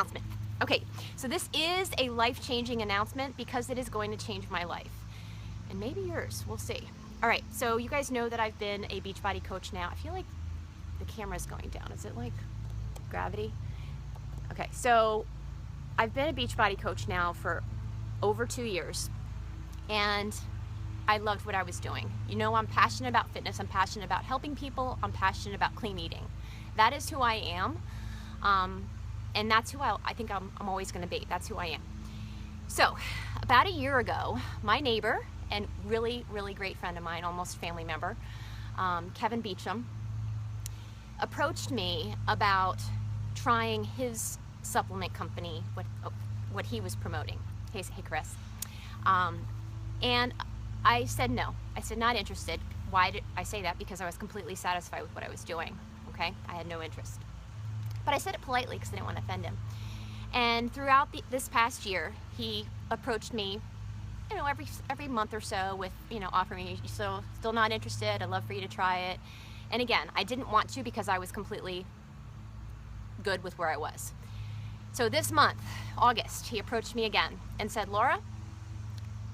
announcement. Okay, so this is a life-changing announcement because it is going to change my life. And maybe yours, we'll see. All right, so you guys know that I've been a Beachbody coach now. I feel like the camera's going down. Is it like gravity? Okay, so I've been a Beachbody coach now for over 2 years, and I loved what I was doing. You know, I'm passionate about fitness. I'm passionate about helping people. I'm passionate about clean eating. That is who I am. And that's who I think I'm always going to be. That's who I am. So about a year ago, my neighbor and really, really great friend of mine, almost family member, Kevin Beacham, approached me about trying his supplement company, what he was promoting. Hey Chris. And I said no. I said not interested. Why did I say that? Because I was completely satisfied with what I was doing. Okay, I had no interest. But I said it politely because I didn't want to offend him. And throughout this past year, he approached me, you know, every month or so with, you know, offering me, so still not interested, I'd love for you to try it. And again, I didn't want to because I was completely good with where I was. So this month, August, he approached me again and said, Laura,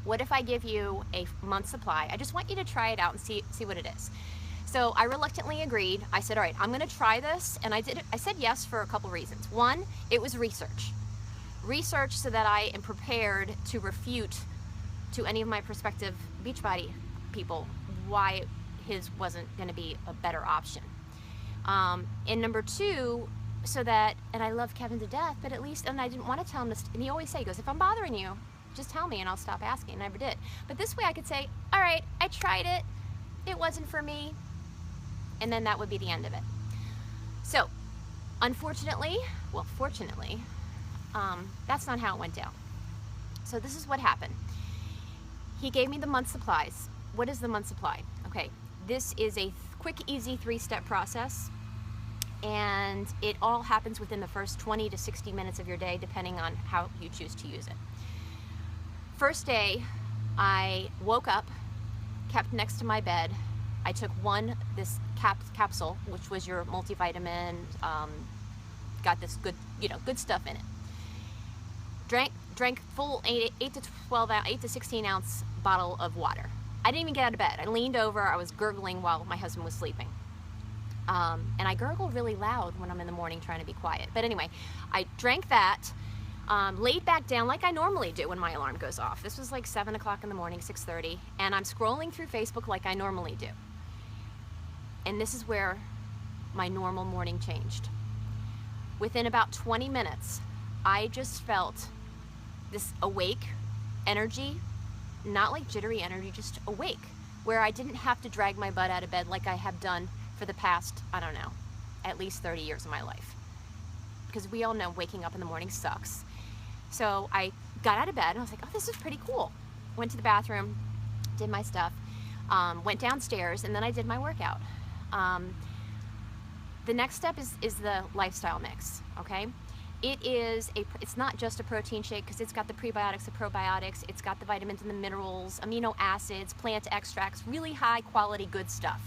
what if I give you a month's supply? I just want you to try it out and see what it is. So I reluctantly agreed. I said, all right, I'm gonna try this. And I did it. I said yes for a couple reasons. One, it was research. Research so that I am prepared to refute to any of my prospective Beachbody people why his wasn't gonna be a better option. And number two, so that, and I love Kevin to death, but at least, and I didn't want to tell him this, and he always say, he goes, if I'm bothering you, just tell me and I'll stop asking. And I never did. But this way I could say, all right, I tried it, it wasn't for me, and then that would be the end of it. So, unfortunately, well, fortunately, that's not how it went down. So this is what happened. He gave me the month supplies. What is the month supply? Okay, this is a quick, easy 3-step process, and it all happens within the first 20 to 60 minutes of your day, depending on how you choose to use it. First day, I woke up, kept next to my bed. I took this capsule, which was your multivitamin, got this good, you know, good stuff in it. Drank full 8 to 16 ounce bottle of water. I didn't even get out of bed. I leaned over, I was gurgling while my husband was sleeping. And I gurgle really loud when I'm in the morning trying to be quiet. But anyway, I drank that, laid back down like I normally do when my alarm goes off. This was like 7 o'clock in the morning, 6:30, and I'm scrolling through Facebook like I normally do. And this is where my normal morning changed. Within about 20 minutes, I just felt this awake energy, not like jittery energy, just awake, where I didn't have to drag my butt out of bed like I have done for the past, I don't know, at least 30 years of my life. Because we all know waking up in the morning sucks. So I got out of bed and I was like, oh, this is pretty cool. Went to the bathroom, did my stuff, went downstairs, and then I did my workout. The next step is the lifestyle mix, okay? It's not just a protein shake because it's got the prebiotics, the probiotics, it's got the vitamins and the minerals, amino acids, plant extracts, really high quality, good stuff.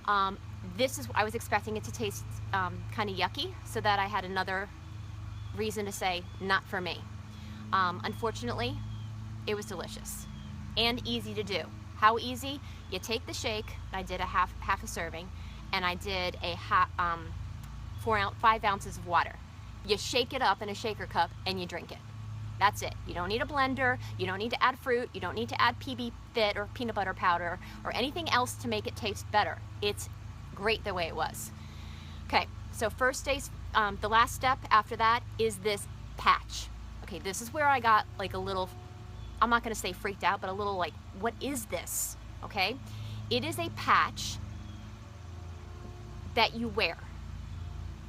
I was expecting it to taste kind of yucky, so that I had another reason to say, not for me. Unfortunately, it was delicious and easy to do. How easy? You take the shake, I did a half a serving, and I did a 5 ounces of water. You shake it up in a shaker cup and you drink it. That's it. You don't need a blender, you don't need to add fruit, you don't need to add PB Fit or peanut butter powder or anything else to make it taste better. It's great the way it was. Okay, so first day's, the last step after that is this patch. Okay, this is where I got like a little, I'm not gonna say freaked out, but a little like, what is this? Okay, it is a patch that you wear.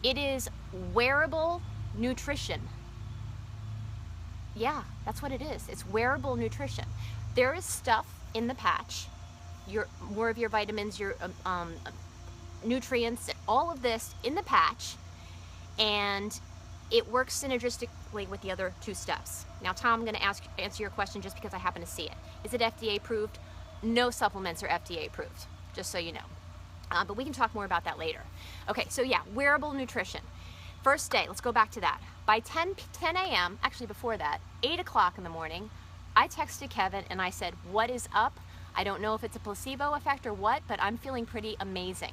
It is wearable nutrition. Yeah, that's what it is. It's wearable nutrition. There is stuff in the patch, more of your vitamins, your nutrients, all of this in the patch, and it works synergistically with the other 2 steps. Now, Tom, I'm going to answer your question just because I happen to see it. Is it FDA approved? No supplements are FDA approved, just so you know. But we can talk more about that later. Okay, so yeah, wearable nutrition. First day, let's go back to that. By 10 a.m., actually before that, 8 o'clock in the morning, I texted Kevin and I said, what is up? I don't know if it's a placebo effect or what, but I'm feeling pretty amazing.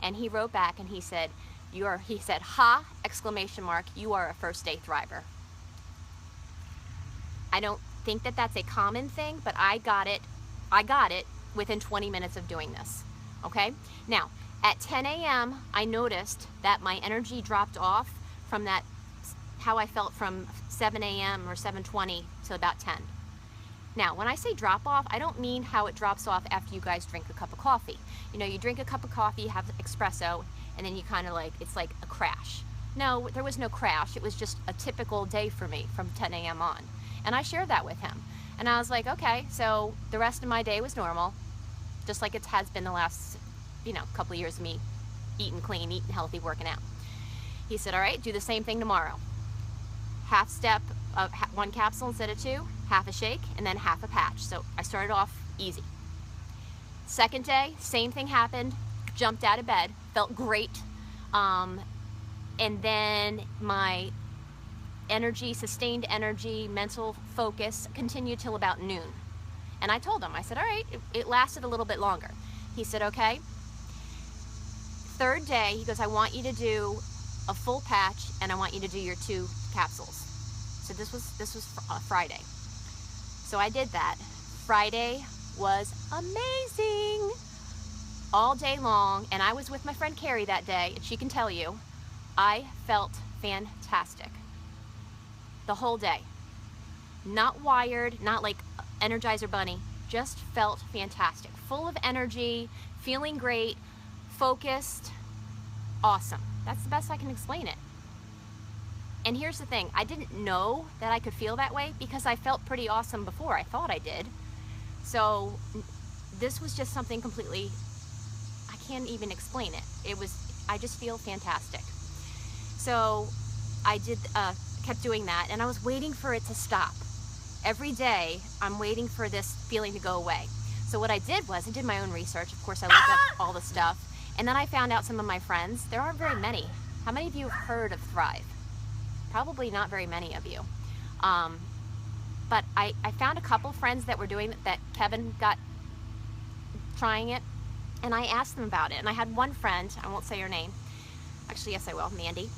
And he wrote back and he said, he said, ha, exclamation mark, you are a first day thriver. I don't think that that's a common thing, but I got it within 20 minutes of doing this, okay? Now, at 10 a.m., I noticed that my energy dropped off from that, how I felt from 7 a.m. or 7:20 to about 10. Now, when I say drop off, I don't mean how it drops off after you guys drink a cup of coffee. You know, you drink a cup of coffee, have espresso, and then you kind of like, it's like a crash. No, there was no crash. It was just a typical day for me from 10 a.m. on. And I shared that with him. And I was like, okay, so the rest of my day was normal, just like it has been the last, couple of years of me eating clean, eating healthy, working out. He said, all right, do the same thing tomorrow. Half step of 1 capsule instead of 2, half a shake, and then half a patch. So I started off easy. Second day, same thing happened, jumped out of bed, felt great. And then my energy, sustained energy, mental focus continued till about noon. And I told him, I said, all right, it lasted a little bit longer. He said, okay. Third day, he goes, I want you to do a full patch and I want you to do your 2 capsules. So this was Friday. So I did that. Friday was amazing. All day long, and I was with my friend Carrie that day, and she can tell you, I felt fantastic. The whole day. Not wired, not like Energizer Bunny, just felt fantastic. Full of energy, feeling great, focused, awesome. That's the best I can explain it. And here's the thing, I didn't know that I could feel that way because I felt pretty awesome before. I thought I did. So this was just something completely, I can't even explain it. I just feel fantastic. So I kept doing that, and I was waiting for it to stop. Every day, I'm waiting for this feeling to go away. So what I did was, I did my own research. Of course, I looked up all the stuff, and then I found out some of my friends. There aren't very many. How many of you have heard of Thrive? Probably not very many of you. But I found a couple friends that were doing that. Kevin got trying it, and I asked them about it. And I had one friend, I won't say her name. Actually, yes, I will, Mandy.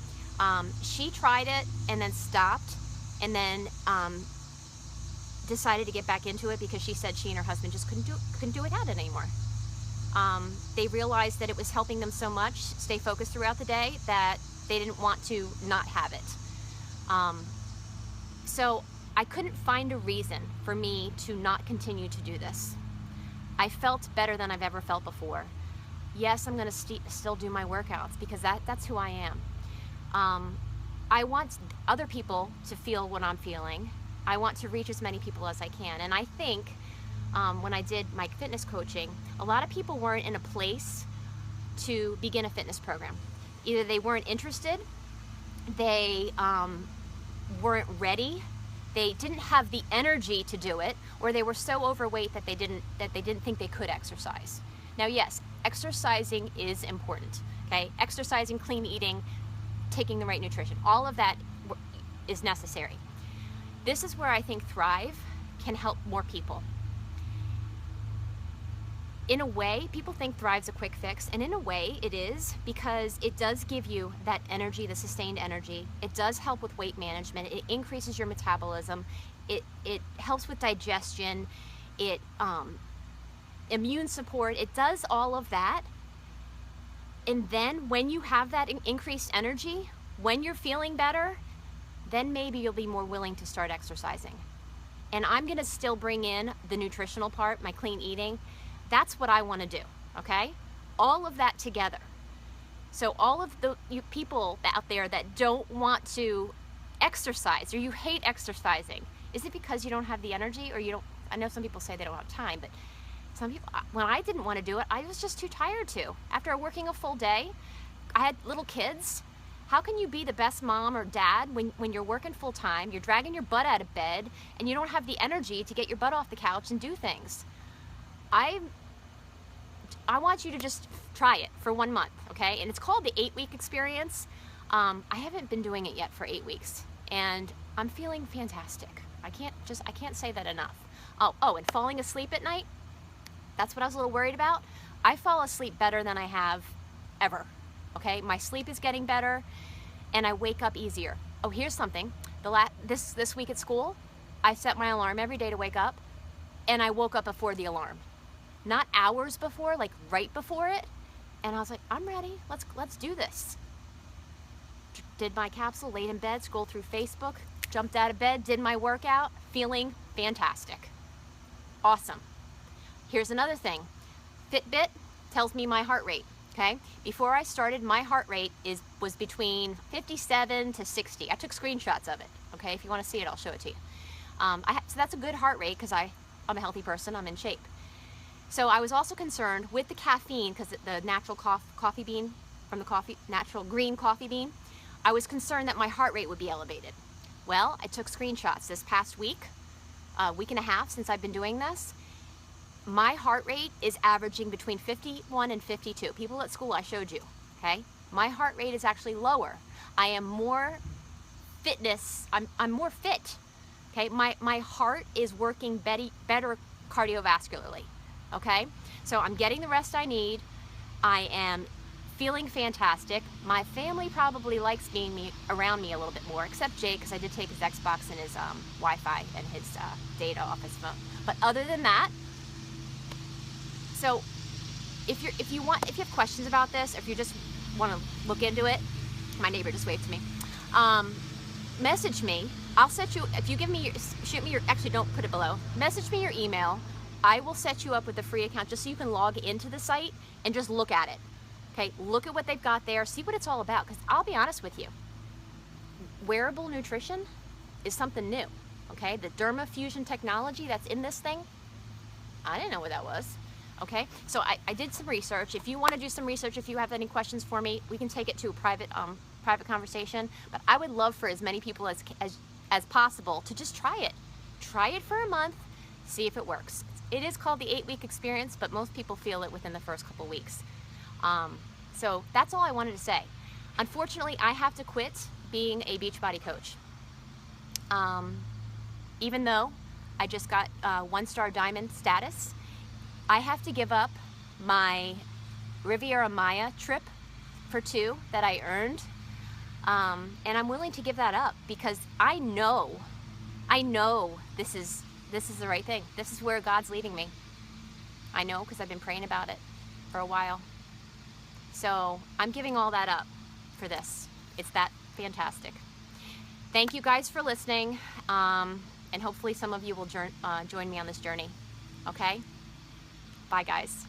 She tried it and then stopped, and then decided to get back into it because she said she and her husband just couldn't do it out anymore. They realized that it was helping them so much stay focused throughout the day that they didn't want to not have it. So I couldn't find a reason for me to not continue to do this. I felt better than I've ever felt before. Yes, I'm going to still do my workouts because that's who I am. I want other people to feel what I'm feeling. I want to reach as many people as I can. And I think when I did my fitness coaching, a lot of people weren't in a place to begin a fitness program. Either they weren't interested, they weren't ready, they didn't have the energy to do it, or they were so overweight that they didn't think they could exercise. Now, yes, exercising is important. Okay, exercising, clean eating, taking the right nutrition, all of that is necessary. This is where I think Thrive can help more people. In a way, people think Thrive's a quick fix, and in a way it is, because it does give you that energy, the sustained energy. It does help with weight management. It increases your metabolism. It helps with digestion. It immune support. It does all of that. And then when you have that increased energy, when you're feeling better, then maybe you'll be more willing to start exercising. And I'm gonna still bring in the nutritional part, my clean eating. That's what I wanna do, okay? All of that together. So all of you people out there that don't want to exercise, or you hate exercising, is it because you don't have the energy, or you don't, I know some people say they don't have time, but some people, when I didn't want to do it, I was just too tired to. After working a full day, I had little kids. How can you be the best mom or dad when you're working full time, you're dragging your butt out of bed, and you don't have the energy to get your butt off the couch and do things? I want you to just try it for 1 month, okay? And it's called the 8-week experience. I haven't been doing it yet for 8 weeks, and I'm feeling fantastic. I can't say that enough. And falling asleep at night, that's what I was a little worried about. I fall asleep better than I have ever, okay? My sleep is getting better, and I wake up easier. Oh, here's something. This week at school, I set my alarm every day to wake up, and I woke up before the alarm. Not hours before, like right before it. And I was like, I'm ready. Let's do this. Did my capsule, laid in bed, scrolled through Facebook, jumped out of bed, did my workout, feeling fantastic. Awesome. Here's another thing. Fitbit tells me my heart rate, okay? Before I started, my heart rate was between 57 to 60. I took screenshots of it, okay? If you want to see it, I'll show it to you. So that's a good heart rate because I'm a healthy person, I'm in shape. So I was also concerned with the caffeine, because the natural coffee bean, from the natural green coffee bean, I was concerned that my heart rate would be elevated. Well, I took screenshots this past week, week and a half since I've been doing this. My heart rate is averaging between 51 and 52. People at school, I showed you, okay? My heart rate is actually lower. I am more I'm more fit, okay? My heart is working better cardiovascularly, okay? So I'm getting the rest I need. I am feeling fantastic. My family probably likes being around me a little bit more, except Jay, because I did take his Xbox and his Wi-Fi and his data off his phone. But other than that, so if you have questions about this, or if you just want to look into it, my neighbor just waved to me. Message me. I'll set you, if you actually don't put it below. Message me your email. I will set you up with a free account just so you can log into the site and just look at it. Okay, look at what they've got there, see what it's all about, because I'll be honest with you, wearable nutrition is something new, okay? The dermafusion technology that's in this thing, I didn't know what that was, okay? So I did some research. If you want to do some research, if you have any questions for me, we can take it to a private conversation, but I would love for as many people as possible to just try it. Try it for a month, see if it works. It is called the 8-week experience, but most people feel it within the first couple weeks. So that's all I wanted to say. Unfortunately, I have to quit being a Beachbody coach. Even though I just got 1-star diamond status, I have to give up my Riviera Maya trip for 2 that I earned. And I'm willing to give that up because I know this is the right thing. This is where God's leading me. I know because I've been praying about it for a while. So I'm giving all that up for this. It's that fantastic. Thank you guys for listening. And hopefully some of you will join me on this journey. Okay? Bye, guys.